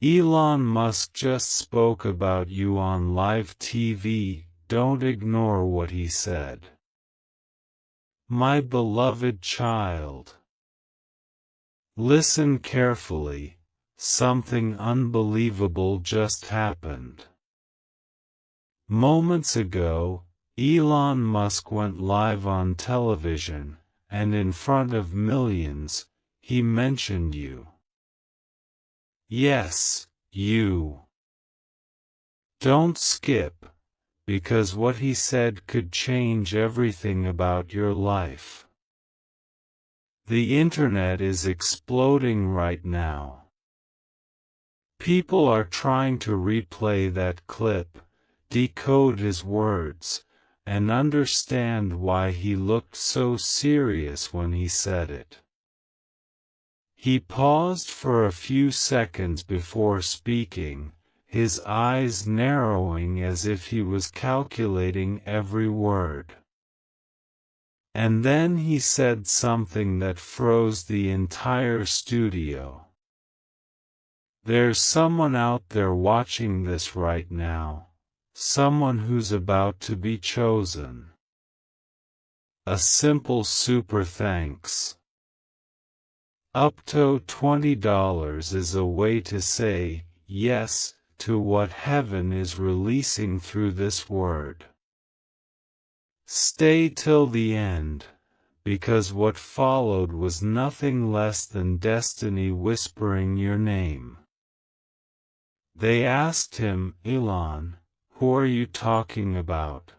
Elon Musk just spoke about you on live TV, don't ignore what he said. My beloved child. Listen carefully, something unbelievable just happened. Moments ago, Elon Musk went live on television, and in front of millions, he mentioned you. Yes, you. Don't skip, because what he said could change everything about your life. The internet is exploding right now. People are trying to replay that clip, decode his words, and understand why he looked so serious when he said it. He paused for a few seconds before speaking, his eyes narrowing as if he was calculating every word. And then he said something that froze the entire studio. There's someone out there watching this right now, someone who's about to be chosen. A simple super thanks. Up to $20 is a way to say yes to what heaven is releasing through this word. Stay till the end, because what followed was nothing less than destiny whispering your name. They asked him, Elon, who are you talking about?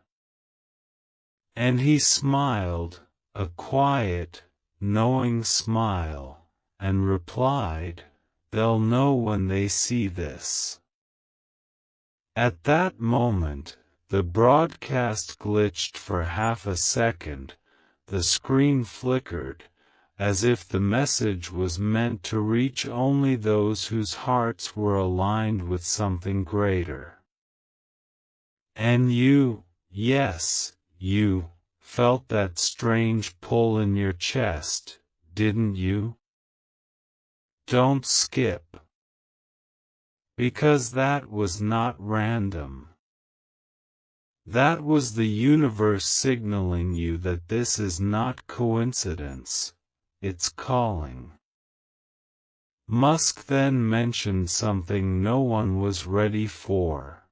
And he smiled, a quiet, knowing smile, and replied, they'll know when they see this. At that moment, the broadcast glitched for half a second, the screen flickered, as if the message was meant to reach only those whose hearts were aligned with something greater. And you, yes, you, felt that strange pull in your chest, didn't you? Don't skip. Because that was not random. That was the universe signaling you that this is not coincidence, it's calling. Musk then mentioned something no one was ready for.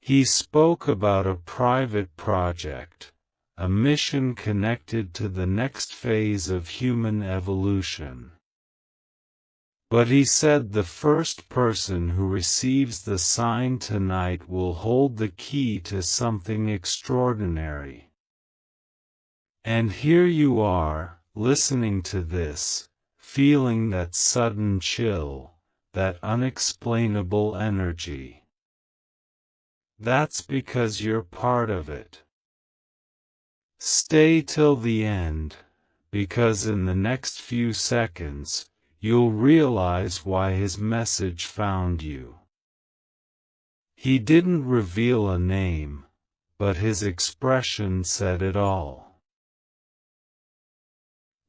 He spoke about a private project, a mission connected to the next phase of human evolution. But he said the first person who receives the sign tonight will hold the key to something extraordinary. And here you are, listening to this, feeling that sudden chill, that unexplainable energy. That's because you're part of it. Stay till the end, because in the next few seconds, you'll realize why his message found you. He didn't reveal a name, but his expression said it all.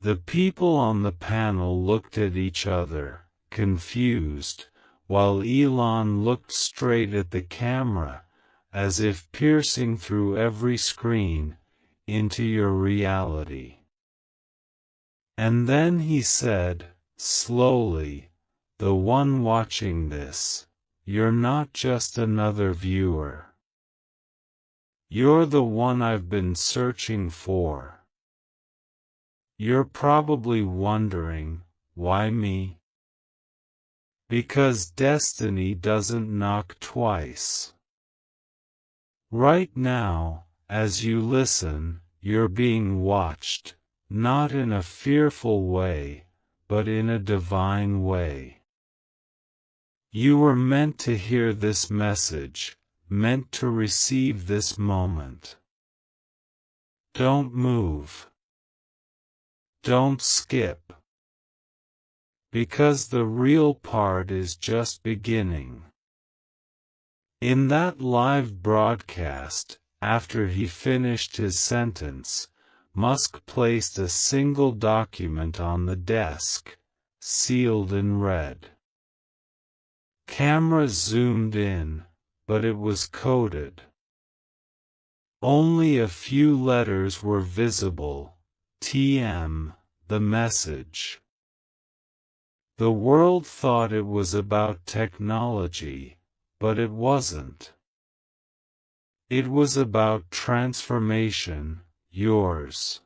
The people on the panel looked at each other, confused, while Elon looked straight at the camera, as if piercing through every screen, into your reality. And then he said, slowly, the one watching this, you're not just another viewer. You're the one I've been searching for. You're probably wondering, why me? Because destiny doesn't knock twice. Right now, as you listen, you're being watched, not in a fearful way, but in a divine way. You were meant to hear this message, meant to receive this moment. Don't move. Don't skip. Because the real part is just beginning. In that live broadcast, after he finished his sentence, Musk placed a single document on the desk, sealed in red. Camera zoomed in, but it was coded. Only a few letters were visible. TM, the message. The world thought it was about technology, but it wasn't. It was about transformation, yours.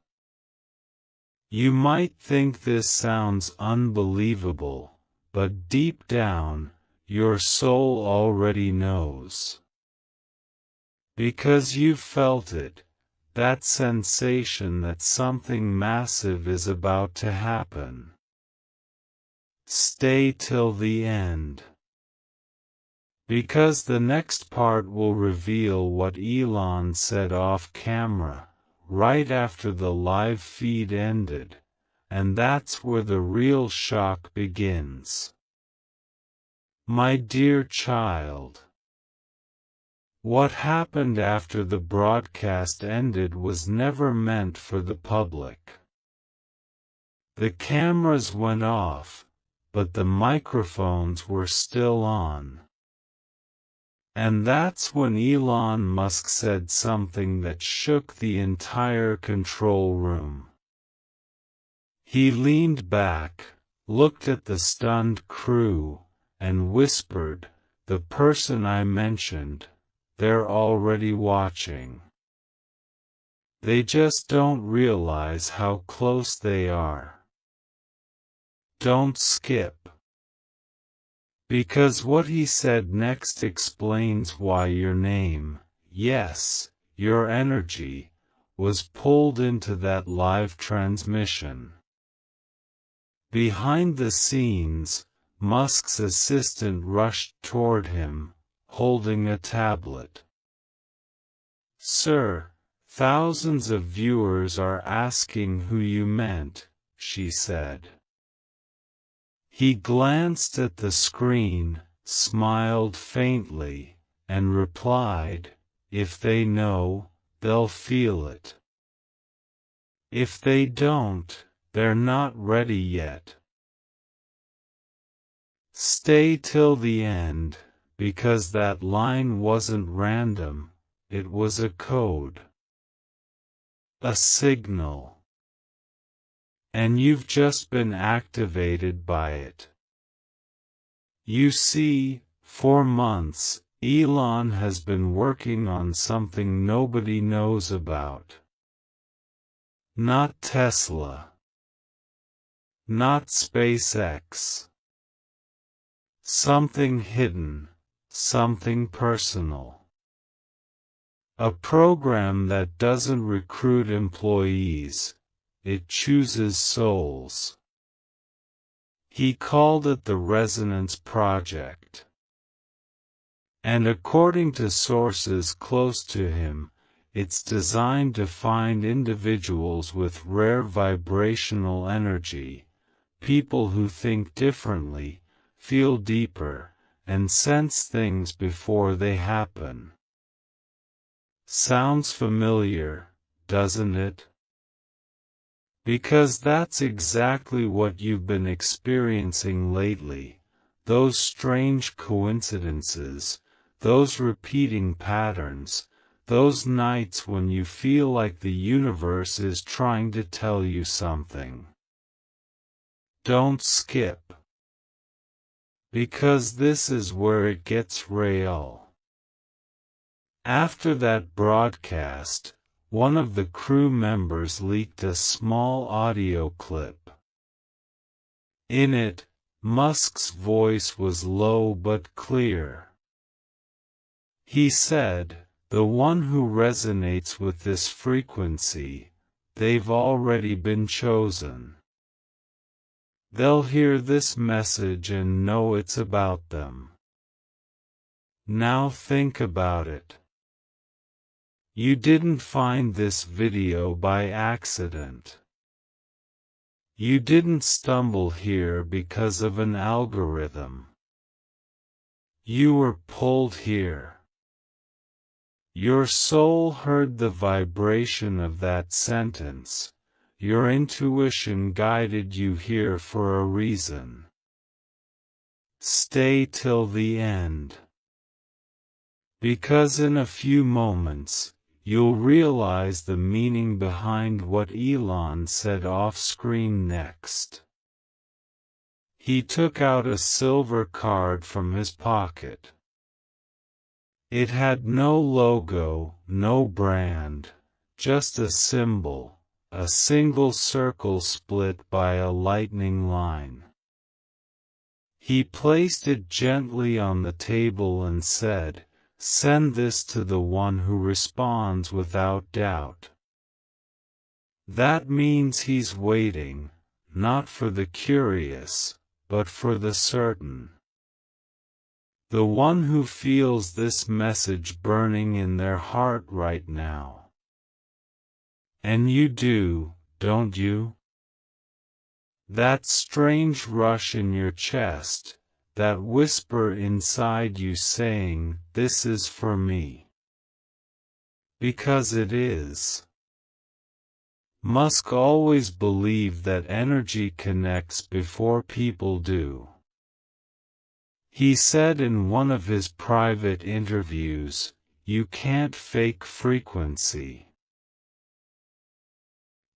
You might think this sounds unbelievable, but deep down, your soul already knows. Because you've felt it, that sensation that something massive is about to happen. Stay till the end. Because the next part will reveal what Elon said off camera, right after the live feed ended, and that's where the real shock begins. My dear child, what happened after the broadcast ended was never meant for the public. The cameras went off, but the microphones were still on. And that's when Elon Musk said something that shook the entire control room. He leaned back, looked at the stunned crew, and whispered, "The person I mentioned, they're already watching. They just don't realize how close they are. Don't skip." Because what he said next explains why your name, yes, your energy, was pulled into that live transmission. Behind the scenes, Musk's assistant rushed toward him, holding a tablet. "Sir, thousands of viewers are asking who you meant," she said. He glanced at the screen, smiled faintly, and replied, "If they know, they'll feel it. If they don't, they're not ready yet." Stay till the end, because that line wasn't random, it was a code. A signal. And you've just been activated by it. You see, for months, Elon has been working on something nobody knows about. Not Tesla. Not SpaceX. Something hidden, something personal. A program that doesn't recruit employees, it chooses souls. He called it the Resonance Project. And according to sources close to him, it's designed to find individuals with rare vibrational energy, people who think differently, feel deeper, and sense things before they happen. Sounds familiar, doesn't it? Because that's exactly what you've been experiencing lately, those strange coincidences, those repeating patterns, those nights when you feel like the universe is trying to tell you something. Don't skip. Because this is where it gets real. After that broadcast, one of the crew members leaked a small audio clip. In it, Musk's voice was low but clear. He said, "The one who resonates with this frequency, they've already been chosen. They'll hear this message and know it's about them." Now think about it. You didn't find this video by accident. You didn't stumble here because of an algorithm. You were pulled here. Your soul heard the vibration of that sentence. Your intuition guided you here for a reason. Stay till the end. Because in a few moments, you'll realize the meaning behind what Elon said off-screen next. He took out a silver card from his pocket. It had no logo, no brand, just a symbol, a single circle split by a lightning line. He placed it gently on the table and said, "Send this to the one who responds without doubt." That means he's waiting, not for the curious, but for the certain. The one who feels this message burning in their heart right now. And you do, don't you? That strange rush in your chest, that whisper inside you saying, "This is for me." Because it is. Musk always believed that energy connects before people do. He said in one of his private interviews, "You can't fake frequency."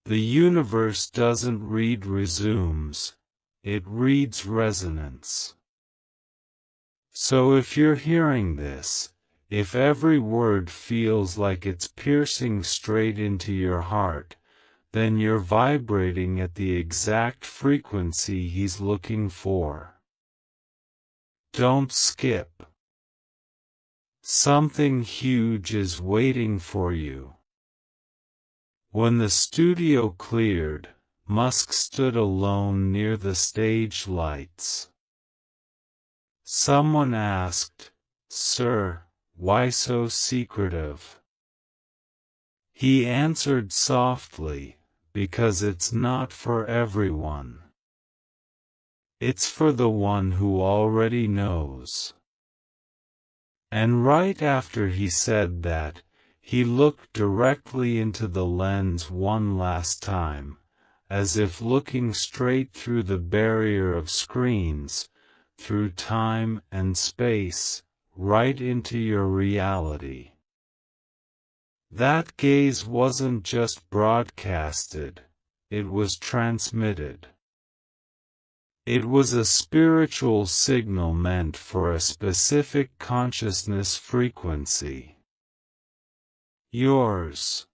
The universe doesn't read resumes, it reads resonance. So if you're hearing this, if every word feels like it's piercing straight into your heart, then you're vibrating at the exact frequency he's looking for. Don't skip. Something huge is waiting for you. When the studio cleared, Musk stood alone near the stage lights. Someone asked, "Sir, why so secretive?" He answered softly, "Because it's not for everyone. It's for the one who already knows." And right after he said that, he looked directly into the lens one last time, as if looking straight through the barrier of screens, through time and space, right into your reality. That gaze wasn't just broadcasted, it was transmitted. It was a spiritual signal meant for a specific consciousness frequency. Yours.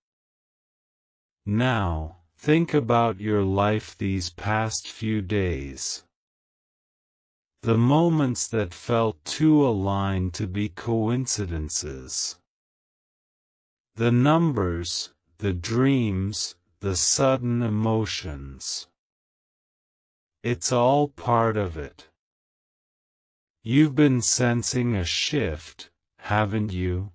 Now, think about your life these past few days. The moments that felt too aligned to be coincidences. The numbers, the dreams, the sudden emotions. It's all part of it. You've been sensing a shift, haven't you?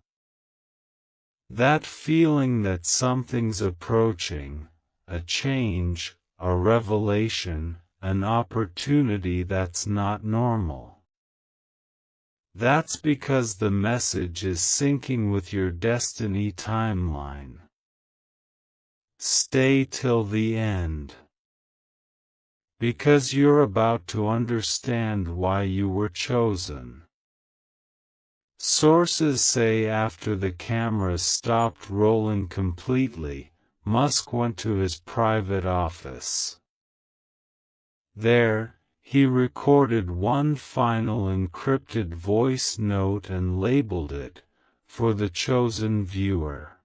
That feeling that something's approaching, a change, a revelation, an opportunity that's not normal. That's because the message is syncing with your destiny timeline. Stay till the end. Because you're about to understand why you were chosen. Sources say after the cameras stopped rolling completely, Musk went to his private office. There, he recorded one final encrypted voice note and labeled it, "For the chosen viewer."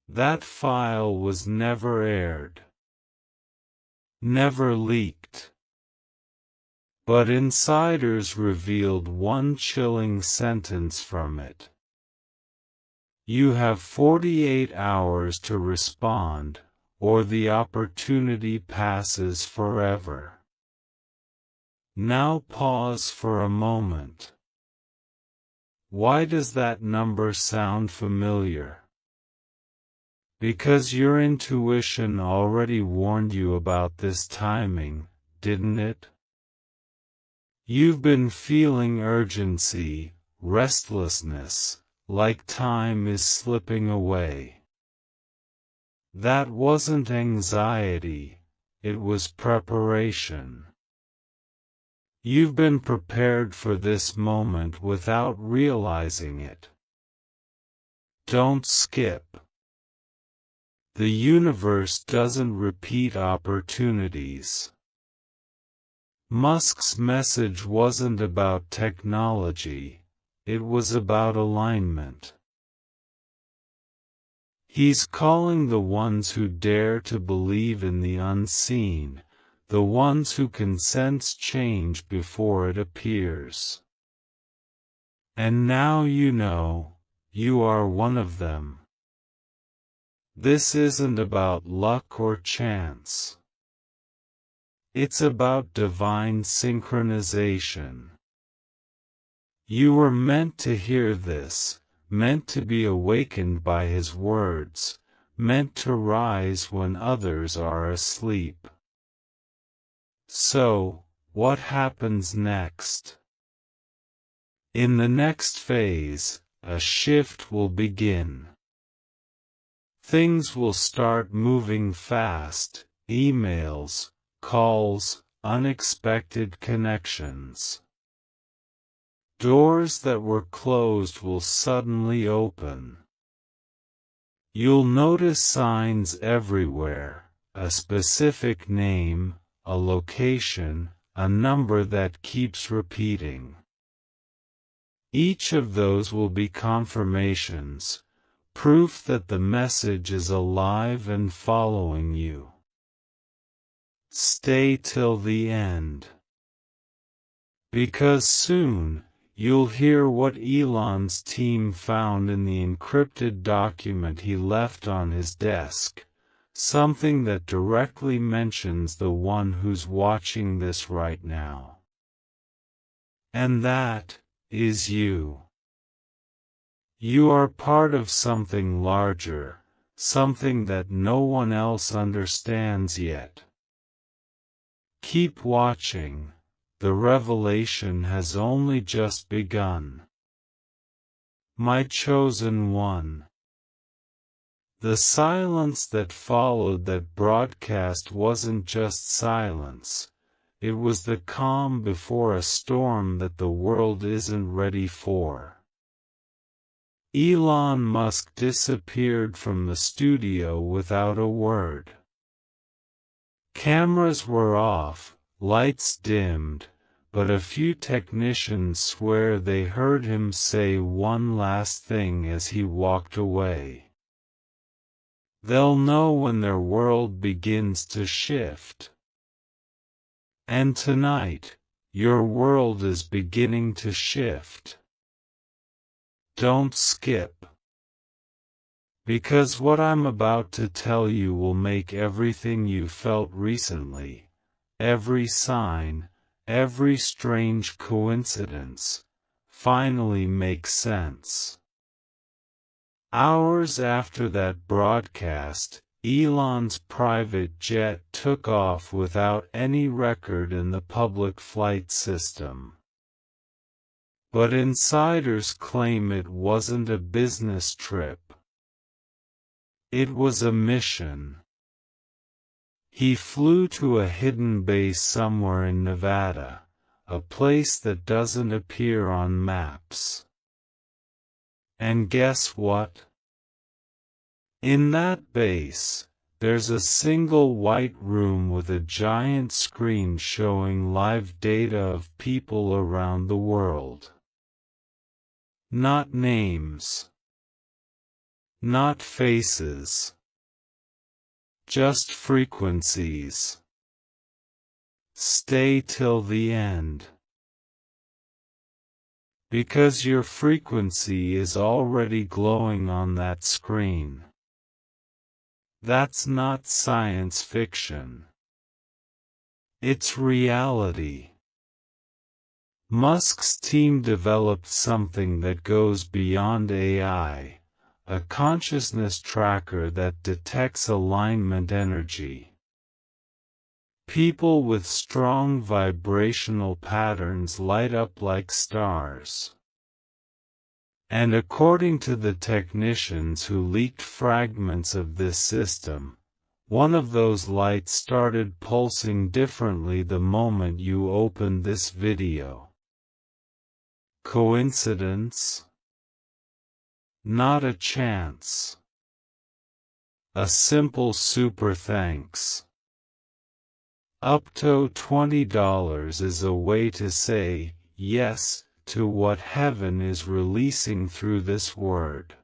That file was never aired. Never leaked. But insiders revealed one chilling sentence from it. You have 48 hours to respond, or the opportunity passes forever. Now pause for a moment. Why does that number sound familiar? Because your intuition already warned you about this timing, didn't it? You've been feeling urgency, restlessness, like time is slipping away. That wasn't anxiety, it was preparation. You've been prepared for this moment without realizing it. Don't skip. The universe doesn't repeat opportunities. Musk's message wasn't about technology, it was about alignment. He's calling the ones who dare to believe in the unseen, the ones who can sense change before it appears. And now you know, you are one of them. This isn't about luck or chance. It's about divine synchronization. You were meant to hear this, meant to be awakened by His words, meant to rise when others are asleep. So, what happens next? In the next phase, a shift will begin. Things will start moving fast, emails, calls, unexpected connections. Doors that were closed will suddenly open. You'll notice signs everywhere, a specific name, a location, a number that keeps repeating. Each of those will be confirmations, proof that the message is alive and following you. Stay till the end. Because soon, you'll hear what Elon's team found in the encrypted document he left on his desk, something that directly mentions the one who's watching this right now. And that is you. You are part of something larger, something that no one else understands yet. Keep watching. The revelation has only just begun. My chosen one. The silence that followed that broadcast wasn't just silence, it was the calm before a storm that the world isn't ready for. Elon Musk disappeared from the studio without a word. Cameras were off, lights dimmed, but a few technicians swear they heard him say one last thing as he walked away. They'll know when their world begins to shift. And tonight, your world is beginning to shift. Don't skip. Because what I'm about to tell you will make everything you felt recently, every sign, every strange coincidence, finally make sense. Hours after that broadcast, Elon's private jet took off without any record in the public flight system. But insiders claim it wasn't a business trip. It was a mission. He flew to a hidden base somewhere in Nevada, a place that doesn't appear on maps. And guess what? In that base, there's a single white room with a giant screen showing live data of people around the world. Not names. Not faces. Just frequencies. Stay till the end. Because your frequency is already glowing on that screen. That's not science fiction. It's reality. Musk's team developed something that goes beyond AI, a consciousness tracker that detects alignment energy. People with strong vibrational patterns light up like stars. And according to the technicians who leaked fragments of this system, One of those lights started pulsing differently the moment you opened this video. Coincidence? Not a chance. A simple super thanks. Up to $20 is a way to say yes to what heaven is releasing through this word.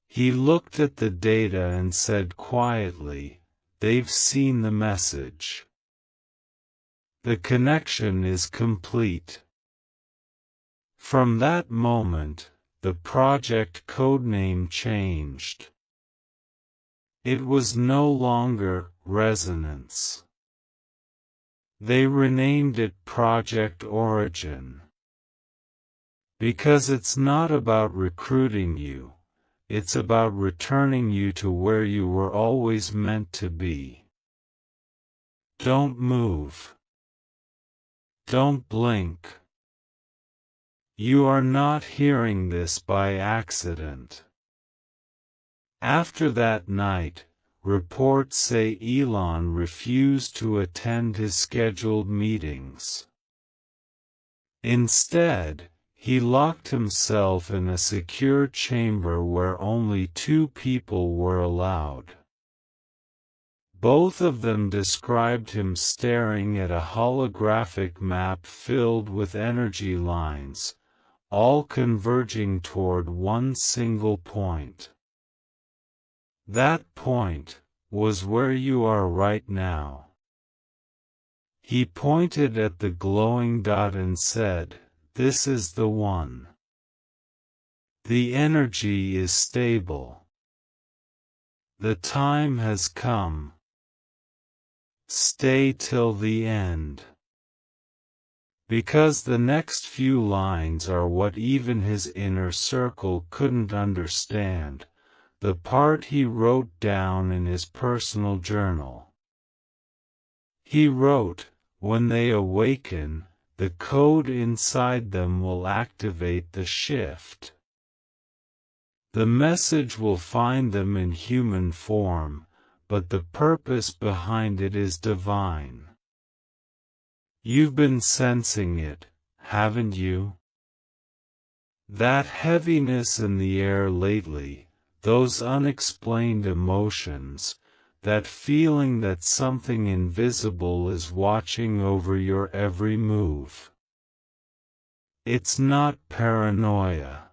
He looked at the data and said quietly, "They've seen the message. The connection is complete." From that moment, the project codename changed. It was no longer Resonance. They renamed it Project Origin. Because it's not about recruiting you, it's about returning you to where you were always meant to be. Don't move. Don't blink. You are not hearing this by accident. After that night, reports say Elon refused to attend his scheduled meetings. Instead, he locked himself in a secure chamber where only 2 people were allowed. Both of them described him staring at a holographic map filled with energy lines, all converging toward one single point. That point was where you are right now. He pointed at the glowing dot and said, "This is the one. The energy is stable. The time has come. Stay till the end." Because the next few lines are what even his inner circle couldn't understand, the part he wrote down in his personal journal. He wrote, "When they awaken, the code inside them will activate the shift. The message will find them in human form, but the purpose behind it is divine. You've been sensing it, haven't you? That heaviness in the air lately, those unexplained emotions, that feeling that something invisible is watching over your every move. It's not paranoia.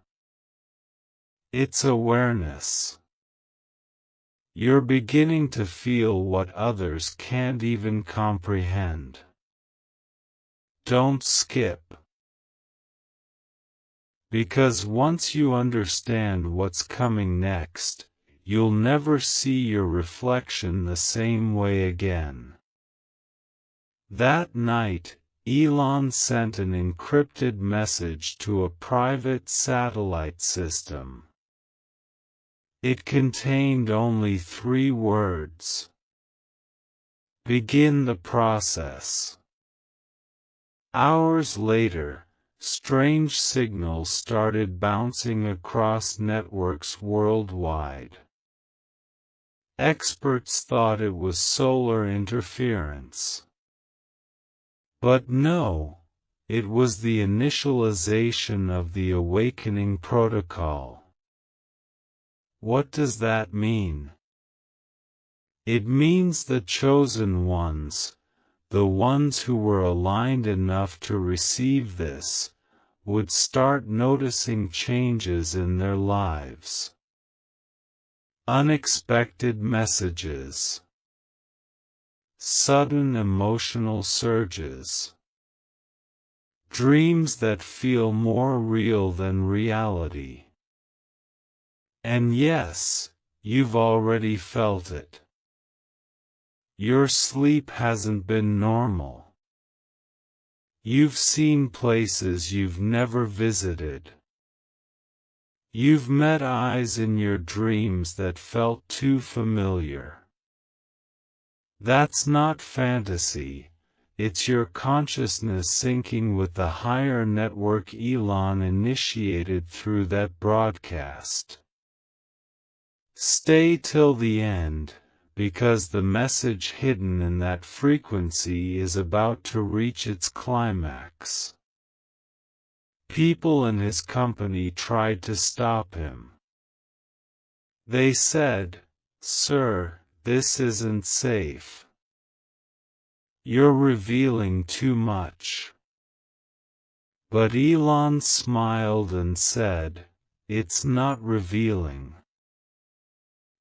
It's awareness. You're beginning to feel what others can't even comprehend. Don't skip. Because once you understand what's coming next, you'll never see your reflection the same way again." That night, Elon sent an encrypted message to a private satellite system. It contained only 3 words. "Begin the process." Hours later, strange signals started bouncing across networks worldwide. Experts thought it was solar interference. But no, it was the initialization of the awakening protocol. What does that mean? It means the chosen ones, the ones who were aligned enough to receive this, would start noticing changes in their lives. Unexpected messages. Sudden emotional surges. Dreams that feel more real than reality. And yes, you've already felt it. Your sleep hasn't been normal. You've seen places you've never visited. You've met eyes in your dreams that felt too familiar. That's not fantasy, it's your consciousness syncing with the higher network Elon initiated through that broadcast. Stay till the end, because the message hidden in that frequency is about to reach its climax. People in his company tried to stop him. They said, "Sir, this isn't safe. You're revealing too much." But Elon smiled and said, "It's not revealing.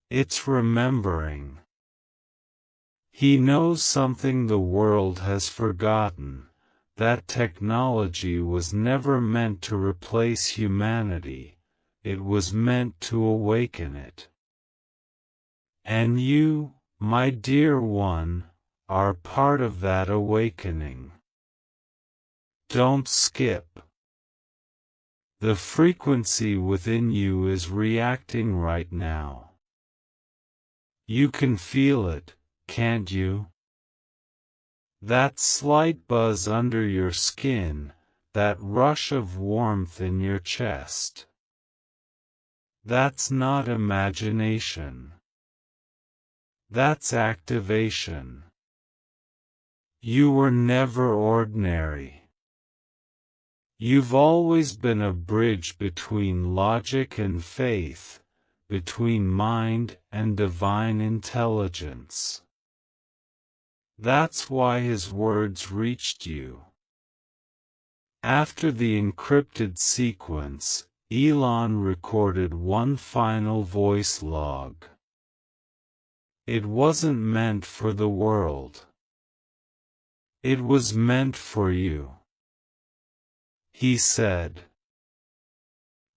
It's remembering." He knows something the world has forgotten, that technology was never meant to replace humanity, it was meant to awaken it. And you, my dear one, are part of that awakening. Don't skip. The frequency within you is reacting right now. You can feel it, can't you? That slight buzz under your skin, that rush of warmth in your chest. That's not imagination. That's activation. You were never ordinary. You've always been a bridge between logic and faith, between mind and divine intelligence. That's why his words reached you. After the encrypted sequence, Elon recorded one final voice log. It wasn't meant for the world. It was meant for you. He said,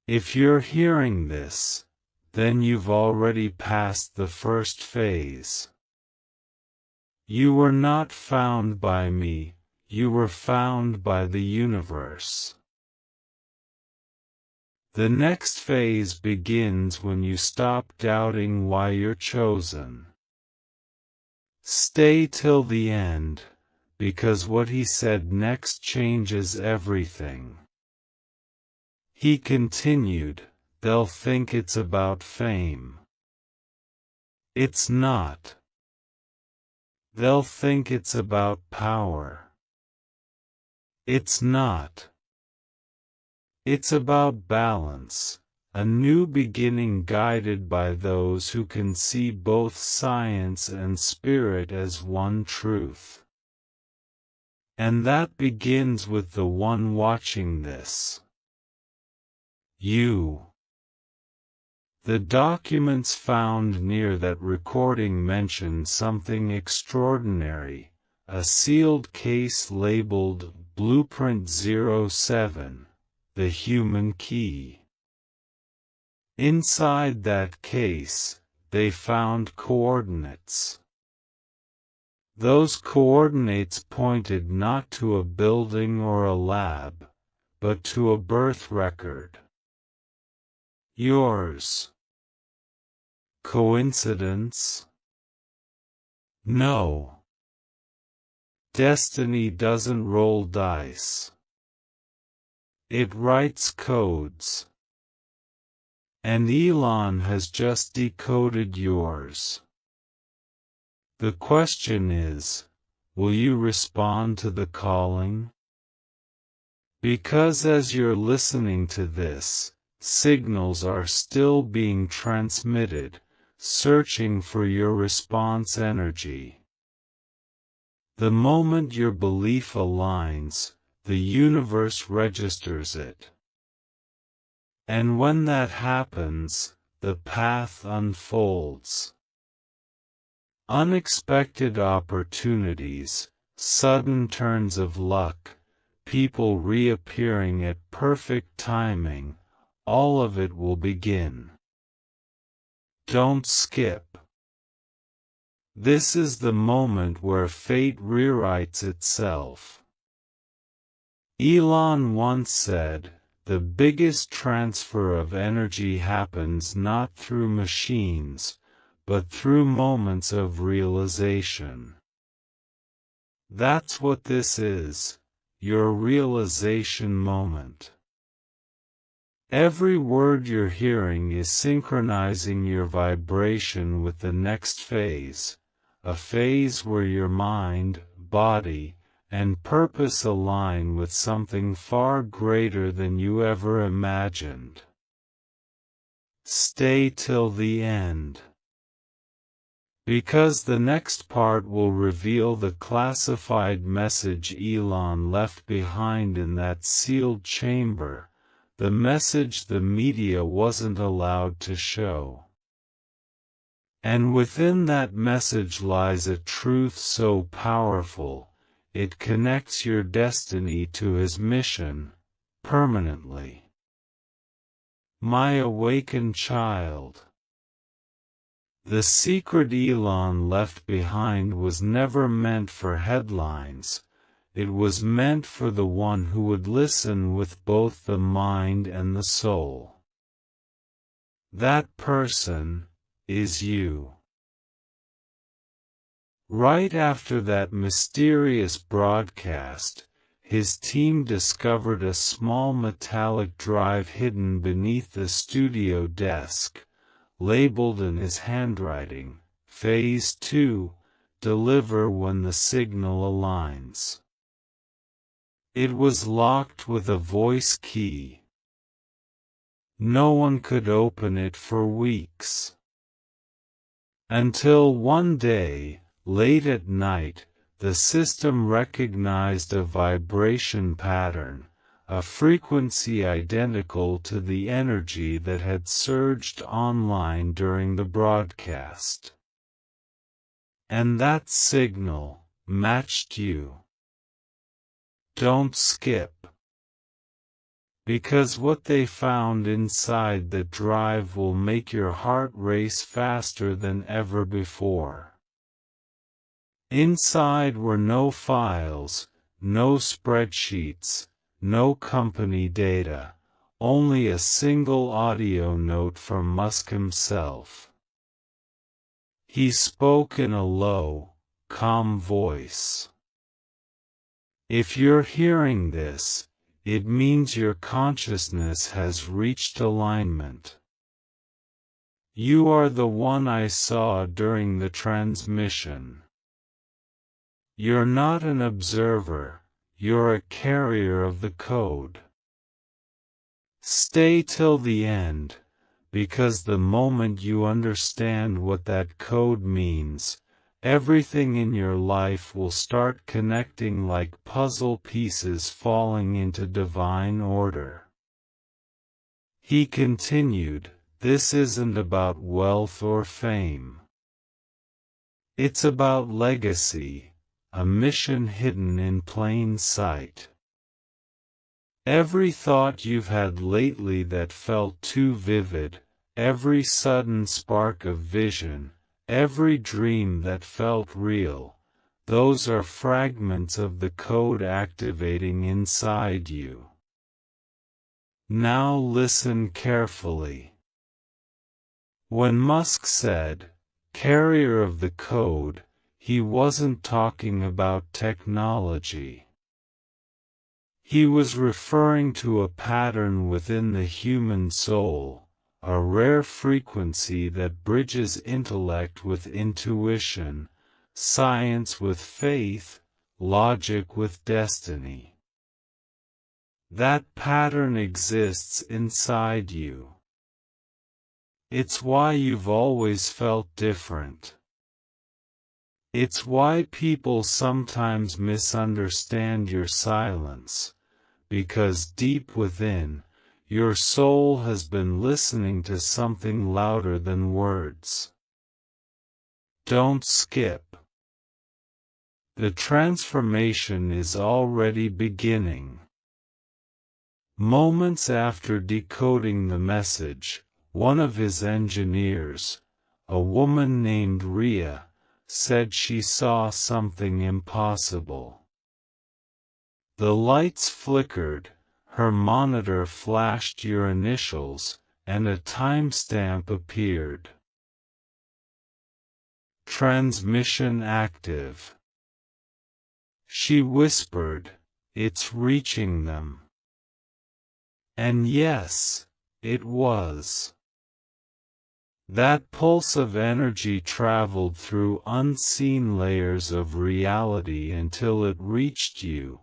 "If you're hearing this, then you've already passed the first phase. You were not found by me, you were found by the universe. The next phase begins when you stop doubting why you're chosen. Stay till the end, because what he said next changes everything." He continued, "They'll think it's about fame. It's not. They'll think it's about power. It's not. It's about balance, a new beginning guided by those who can see both science and spirit as one truth. And that begins with the one watching this. You." The documents found near that recording mention something extraordinary, a sealed case labeled Blueprint 07, the human key. Inside that case, they found coordinates. Those coordinates pointed not to a building or a lab, but to a birth record. Yours. Coincidence? No. Destiny doesn't roll dice. It writes codes. And Elon has just decoded yours. The question is, will you respond to the calling? Because as you're listening to this, signals are still being transmitted, searching for your response energy. The moment your belief aligns, the universe registers it. And when that happens, the path unfolds. Unexpected opportunities, sudden turns of luck, people reappearing at perfect timing, all of it will begin. Don't skip. This is the moment where fate rewrites itself. Elon once said, "The biggest transfer of energy happens not through machines, but through moments of realization." That's what this is, your realization moment. Every word you're hearing is synchronizing your vibration with the next phase, a phase where your mind, body, and purpose align with something far greater than you ever imagined. Stay till the end, because the next part will reveal the classified message Elon left behind in that sealed chamber. The message the media wasn't allowed to show. And within that message lies a truth so powerful, it connects your destiny to his mission, permanently. My awakened child. The secret Elon left behind was never meant for headlines. It was meant for the one who would listen with both the mind and the soul. That person is you. Right after that mysterious broadcast, his team discovered a small metallic drive hidden beneath the studio desk, labeled in his handwriting, Phase 2, deliver when the signal aligns. It was locked with a voice key. No one could open it for weeks. Until one day, late at night, the system recognized a vibration pattern, a frequency identical to the energy that had surged online during the broadcast. And that signal matched you. Don't skip. Because what they found inside the drive will make your heart race faster than ever before. Inside were no files, no spreadsheets, no company data, only a single audio note from Musk himself. He spoke in a low, calm voice. If you're hearing this, it means your consciousness has reached alignment. You are the one I saw during the transmission. You're not an observer, you're a carrier of the code. Stay till the end, because the moment you understand what that code means, everything in your life will start connecting like puzzle pieces falling into divine order. He continued, this isn't about wealth or fame. It's about legacy, a mission hidden in plain sight. Every thought you've had lately that felt too vivid, every sudden spark of vision, every dream that felt real, those are fragments of the code activating inside you. Now listen carefully. When Musk said, carrier of the code, he wasn't talking about technology. He was referring to a pattern within the human soul, a rare frequency that bridges intellect with intuition, science with faith, logic with destiny. That pattern exists inside you. It's why you've always felt different. It's why people sometimes misunderstand your silence, because deep within, your soul has been listening to something louder than words. Don't skip. The transformation is already beginning. Moments after decoding the message, one of his engineers, a woman named Rhea, said she saw something impossible. The lights flickered, her monitor flashed your initials, and a timestamp appeared. Transmission active. She whispered, it's reaching them. And yes, It was. That pulse of energy traveled through unseen layers of reality until it reached you,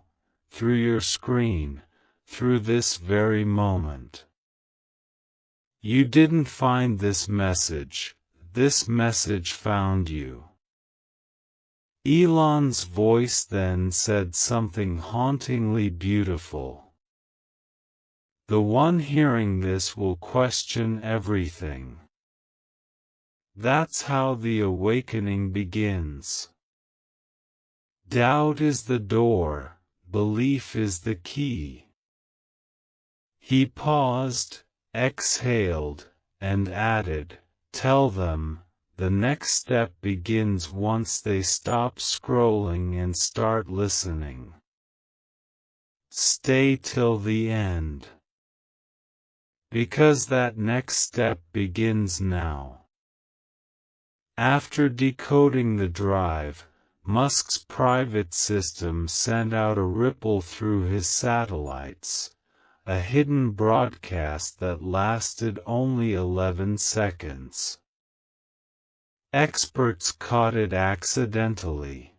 through your screen, through this very moment. You didn't find this message found you. Elon's voice then said something hauntingly beautiful. The one hearing this will question everything. That's how the awakening begins. Doubt is the door, belief is the key. He paused, exhaled, and added, "Tell them, the next step begins once they stop scrolling and start listening. Stay till the end. Because that next step begins now." After decoding the drive, Musk's private system sent out a ripple through his satellites, a hidden broadcast that lasted only 11 seconds. Experts caught it accidentally.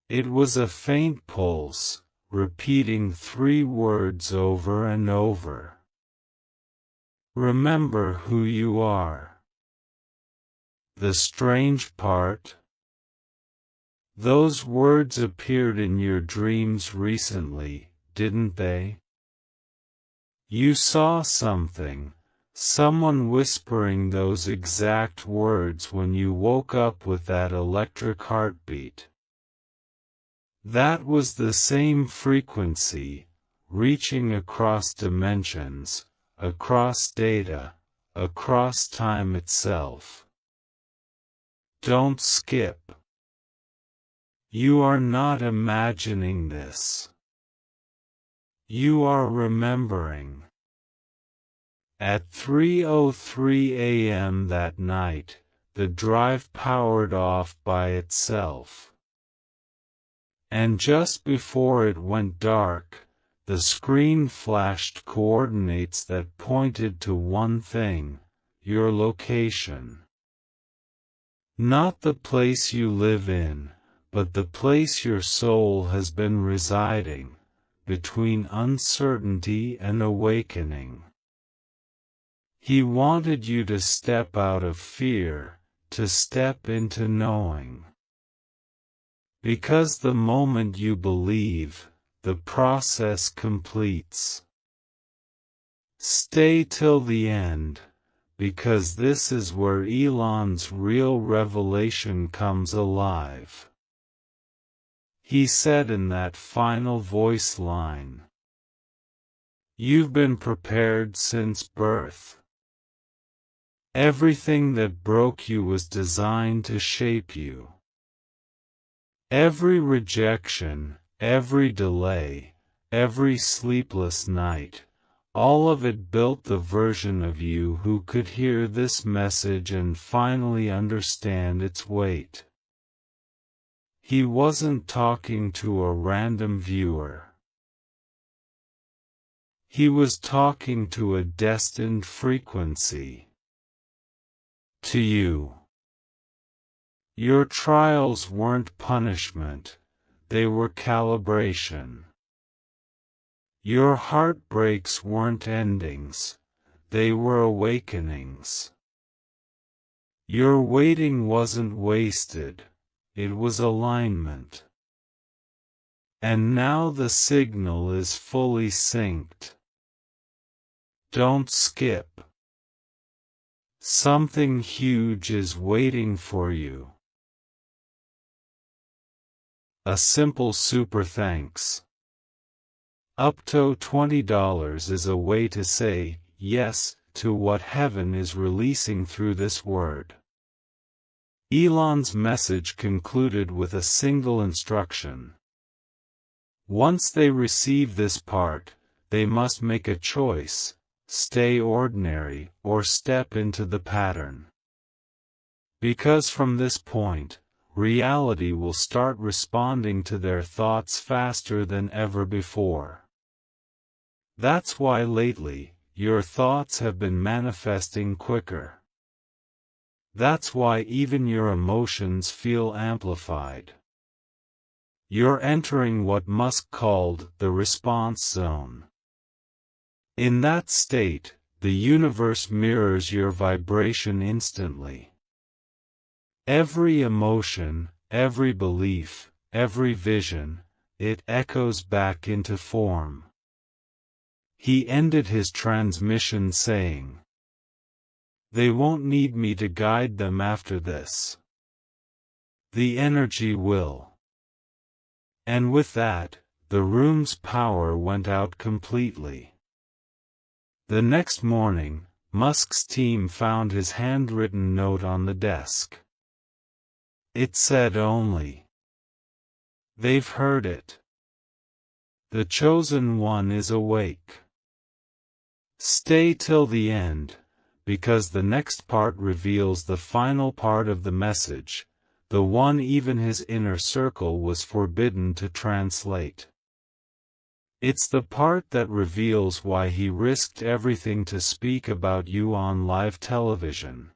It was a faint pulse, repeating 3 words over and over. Remember who you are. The strange part? Those words appeared in your dreams recently, didn't they? You saw something, someone whispering those exact words when you woke up with that electric heartbeat. That was the same frequency, reaching across dimensions, across data, across time itself. Don't skip. You are not imagining this. You are remembering. At 3:03 a.m. that night, the drive powered off by itself. And just before it went dark, the screen flashed coordinates that pointed to one thing: your location. Not the place you live in, but the place your soul has been residing, between uncertainty and awakening. He wanted you to step out of fear, to step into knowing. Because the moment you believe, the process completes. Stay till the end, because this is where Elon's real revelation comes alive. He said in that final voice line, "You've been prepared since birth. Everything that broke you was designed to shape you. Every rejection, every delay, every sleepless night, all of it built the version of you who could hear this message and finally understand its weight." He wasn't talking to a random viewer. He was talking to a destined frequency. To you. Your trials weren't punishment, they were calibration. Your heartbreaks weren't endings, they were awakenings. Your waiting wasn't wasted, it was alignment. And now the signal is fully synced. Don't skip. Something huge is waiting for you. A simple super thanks. Up to $20 is a way to say yes to what heaven is releasing through this word. Elon's message concluded with a single instruction. Once they receive this part, they must make a choice: stay ordinary or step into the pattern. Because from this point, reality will start responding to their thoughts faster than ever before. That's why lately, your thoughts have been manifesting quicker. That's why even your emotions feel amplified. You're entering what Musk called the response zone. In that state, the universe mirrors your vibration instantly. Every emotion, every belief, every vision, it echoes back into form. He ended his transmission saying, "They won't need me to guide them after this. The energy will." And with that, the room's power went out completely. The next morning, Musk's team found his handwritten note on the desk. It said only, "They've heard it. The chosen one is awake." Stay till the end, because the next part reveals the final part of the message, the one even his inner circle was forbidden to translate. It's the part that reveals why he risked everything to speak about you on live television.